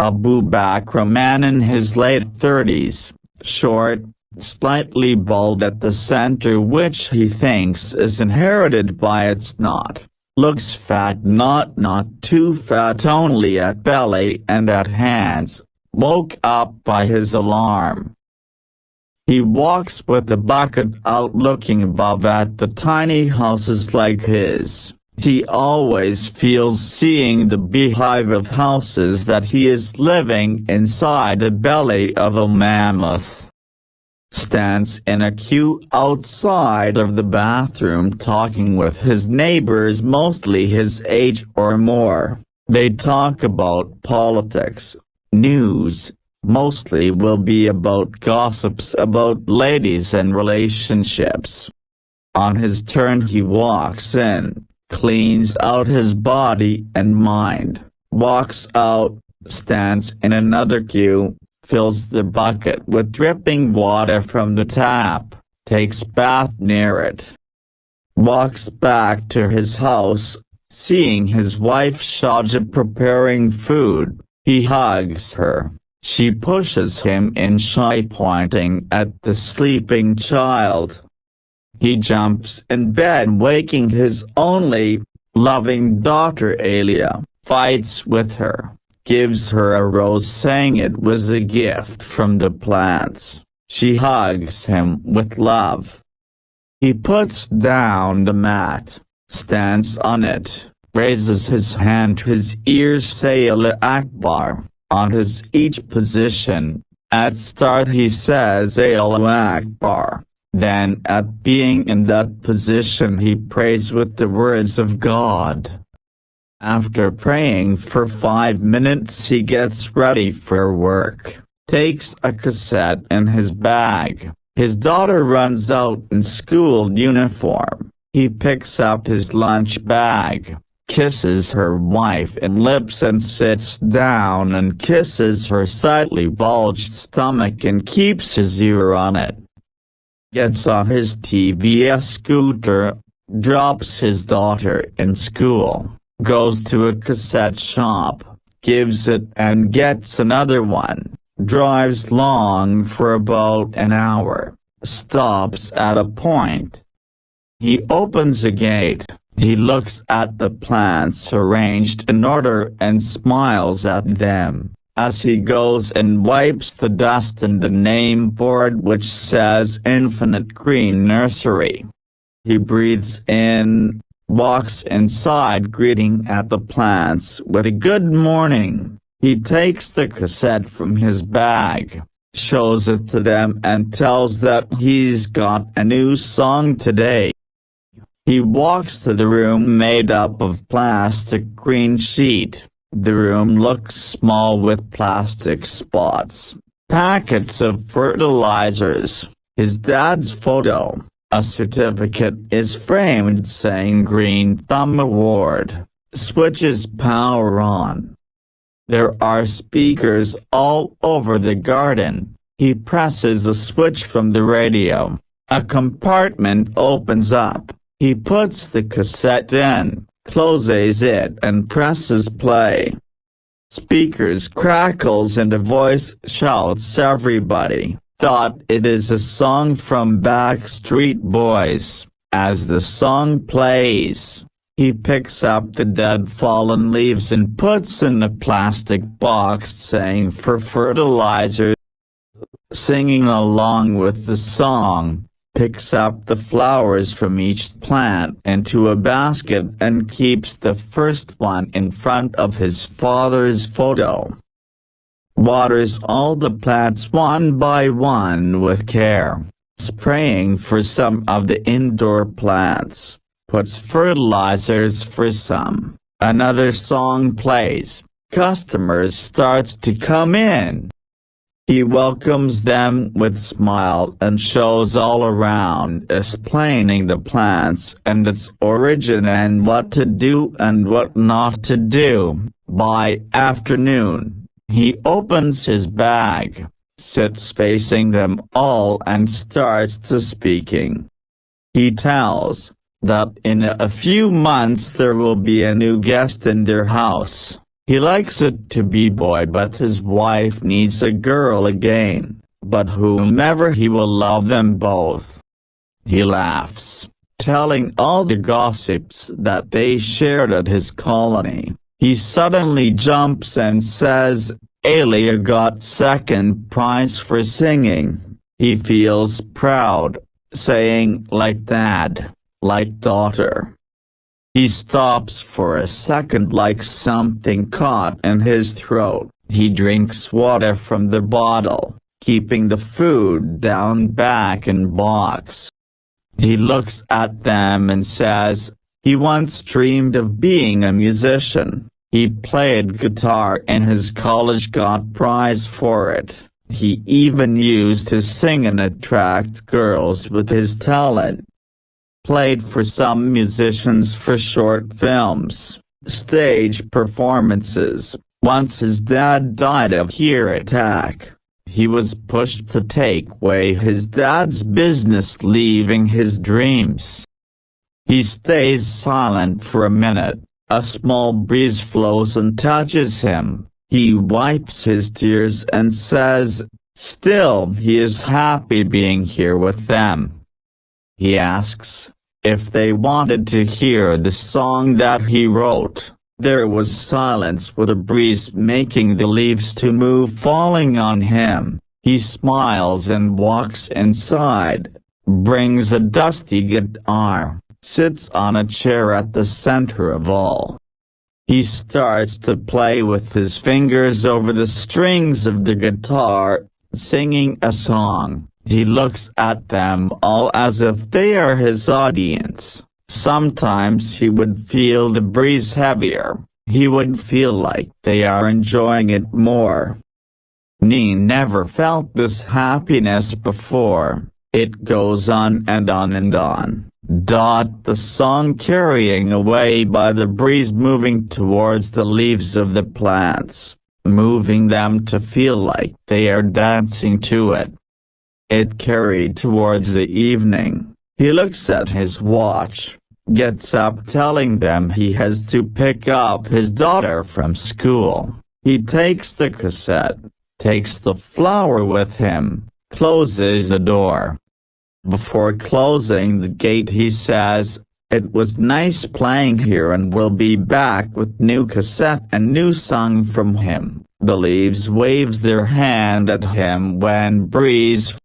a Bakra man in his late 30s, short, slightly bald at the center, which he thinks is inherited by its not. Looks fat, not too fat, only at belly and at hands. Woke up by his alarm. He walks with the bucket out, looking above at the tiny houses like his. He always feels seeing the beehive of houses that he is living inside the belly of a mammoth. Stands in a queue outside of the bathroom talking with his neighbors, mostly his age or more. They talk about politics, news, mostly will be about gossips about ladies and relationships. On his turn he walks in, cleans out his body and mind, walks out, stands in another queue, fills the bucket with dripping water from the tap, takes bath near it. Walks back to his house, seeing his wife Shaja preparing food. He hugs her. She pushes him in, shy, pointing at the sleeping child. He jumps in bed, waking his only loving daughter Alia, fights with her. Gives her a rose, saying it was a gift from the plants. She hugs him with love. He puts down the mat, stands on it, raises his hand to his ears, say Allah Akbar, on his each position. At start he says Allah Akbar. Then at being in that position he prays with the words of God. After praying for 5 minutes he gets ready for work, takes a cassette in his bag. His daughter runs out in school uniform. He picks up his lunch bag, kisses her wife in lips and sits down and kisses her slightly bulged stomach and keeps his ear on it. Gets on his TVS scooter, drops his daughter in school. Goes to a cassette shop, gives it and gets another one, drives long for about an hour, stops at a point. He opens a gate, he looks at the plants arranged in order and smiles at them, as he goes and wipes the dust in the name board which says Infinite Green Nursery. He breathes in, walks inside, greeting at the plants with a good morning. He takes the cassette from his bag, shows it to them and tells that he's got a new song today. He walks to the room made up of plastic green sheet. The room looks small with plastic spots, packets of fertilizers, his dad's photo. A certificate is framed saying Green Thumb Award. Switches power on. There are speakers all over the garden. He presses a switch from the radio. A compartment opens up. He puts the cassette in, closes it and presses play. Speakers crackles and a voice shouts, "Everybody thought it is a song from Backstreet Boys." As the song plays, he picks up the dead fallen leaves and puts in a plastic box saying for fertilizer. Singing along with the song, picks up the flowers from each plant into a basket and keeps the first one in front of his father's photo. Waters all the plants one by one with care, spraying for some of the indoor plants, puts fertilizers for some. Another song plays, customers starts to come in. He welcomes them with smile and shows all around, explaining the plants and its origin and what to do and what not to do. By afternoon, he opens his bag, sits facing them all and starts to speaking. He tells that in a few months there will be a new guest in their house. He likes it to be boy, but his wife needs a girl again, but whomever he will love them both. He laughs, telling all the gossips that they shared at his colony. He suddenly jumps and says, Alia got second prize for singing. He feels proud, saying like dad, like daughter. He stops for a second like something caught in his throat. He drinks water from the bottle, keeping the food down back in box. He looks at them and says, he once dreamed of being a musician. He played guitar in his college, got prize for it. He even used to sing and attract girls with his talent. Played for some musicians for short films, stage performances. Once his dad died of heart attack. He was pushed to take away his dad's business, leaving his dreams. He stays silent for a minute. A small breeze flows and touches him. He wipes his tears and says, still he is happy being here with them. He asks if they wanted to hear the song that he wrote. There was silence, with a breeze making the leaves to move, falling on him. He smiles and walks inside, brings a dusty guitar, sits on a chair at the center of all. He starts to play with his fingers over the strings of the guitar, singing a song. He looks at them all as if they are his audience. Sometimes he would feel the breeze heavier. He would feel like they are enjoying it more. He never felt this happiness before. It goes on and on and on. The song carrying away by the breeze, moving towards the leaves of the plants, moving them to feel like they are dancing to it. It carried towards the evening. He looks at his watch, gets up telling them he has to pick up his daughter from school. He takes the cassette, takes the flower with him, closes the door. Before closing the gate he says, it was nice playing here and we'll be back with new cassette and new song from him. The leaves waves their hand at him when breeze